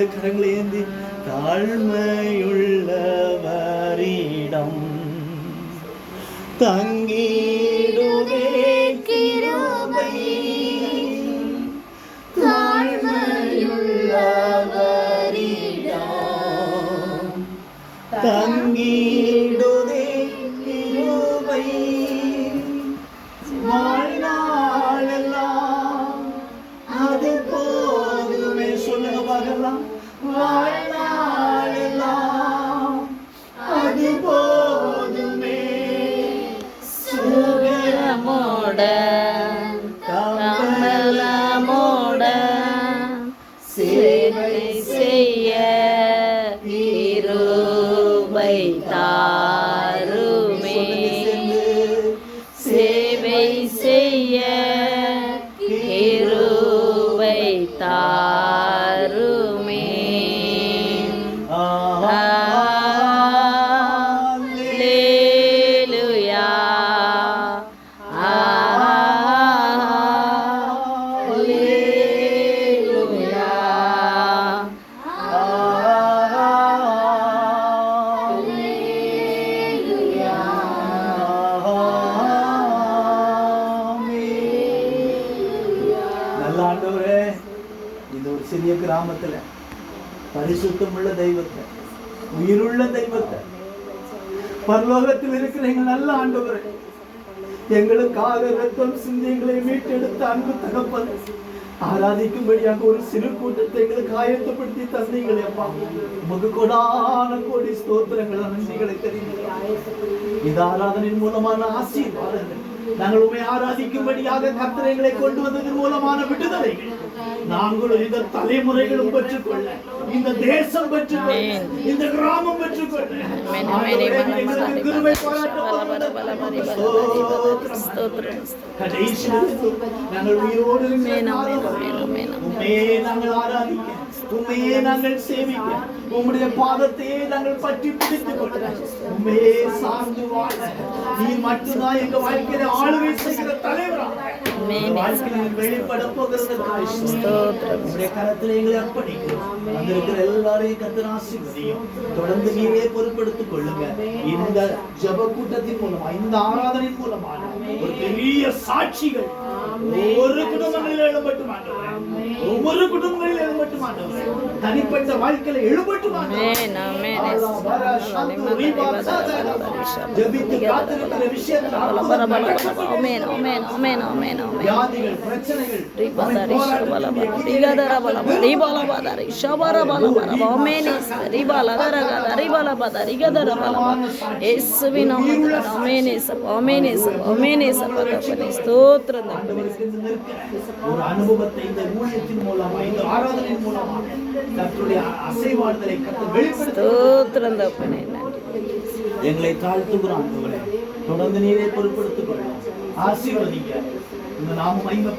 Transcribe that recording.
ரெண்டு கரங்களை ஏந்தி தாழ்மையுள்ளவரிடம் தங்கிடுவே கிருபை தாழ்மையுள்ளவரிடம் தங்கிடுவே கிருபை வாழ்நாளெல்லாம் அது போதுமே. சொல்லுங்க பார்க்கலாம். வாழ்நாளெல்லாம் அது போதுமே. சுகமோட கமலமோட சேவை செய்ய கிருபை தாருமே. சேவை செய்ய கிருபை தாருமே. அல்லேலூயா அல்லேலூயா அல்லேலூயா. நல்ல ஆண்டவரே, இந்த ஒரு சிறிய கிராமத்துல பரிசுத்தமுள்ள தெய்வத்தை, உயிருள்ள தெய்வத்தை, பரலோகத்தில் இருக்கிற எங்கள் நல்ல ஆண்டவரே, எங்களுக்காக ரத்தம் சிந்தி எங்களை மீட்டெடுத்த அன்பு தகப்பன் ஆராதிக்கும்படியாக ஒரு சிறு கூட்டத்தை எங்களுக்கு ஆயத்தப்படுத்தி தந்தீங்களே அப்பா. உமக்கு கொடான கோடி ஸ்தோத்திரங்கள், நன்றிகளை தெரிவிக்கிறோம். இந்த ஆராதனையின் மூலமான ஆசீர்வாதங்கள், நாங்கள் உண்மை ஆராதிக்கும்படியாக கர்த்தரைகளை கொண்டு வந்ததன் மூலமான விடுதலைகள் நாங்களும் இந்த தலைமுறைகளும் பெற்றுக்கொள்ள, இந்த தேசம் பெற்றுக்கொள்ள, இந்த கிராமம் பெற்றுக்கொள்ள நாங்கள் உயிரோடு உண்மையே நாங்கள் ஆராதிக்க, உண்மையே நாங்கள் சேவிக்க, உம்முடைய பாதத்தையே நாங்கள் பற்றி பிடித்துக் கொள்ள, உண்மையே சார்ந்து வாழ நீ மட்டும்தான் எங்க வாழ்க்கையில ஆளுகை செய்கிற தலைவராக வாழ்க்கையில் வெளிப்பட போகிறதற்காக உம்முடைய கரத்தில் எங்களை அர்ப்பணிக்கிறோம். வந்திருக்கிற எல்லாரையும் கர்த்தர் ஆசீர்வதியும். தொடர்ந்து நீரே பொறுப்பெடுத்துக் கொள்ளுங்க. இந்த ஜெப கூட்டத்தின் மூலமா, இந்த ஆராதனையின் மூலமா ஒரு பெரிய சாட்சிகள் ஒவ்வொரு குடும்பங்களில் எழும்பட்டும் ஆண்டவரே. ஒவ்வொரு குடும்பங்களில் எழும்பட்டும் ஆண்டவரே. தனிப்பட்ட வாழ்க்கையில எழும்பட்டும் ஆண்டவரே. ஜெபித்து காத்திருக்கிற விஷயத்துல வியாதிகள், பிரச்சனைகள், ஒரு அனுபவத்தை இந்த ஊழியத்தின் மூலமா, இந்த ஆராதனையின் மூலமா கர்த்தருடைய அசைவாடுதலை கர்த்தர் வெளிப்படுத்த எங்களை தாழ்த்துகிறோம் ஆண்டவரே. தொடர்ந்து நீரே பொறுப்படுத்திக் கொள்ளும். ஆசீர்வதிங்க. இந்த நாம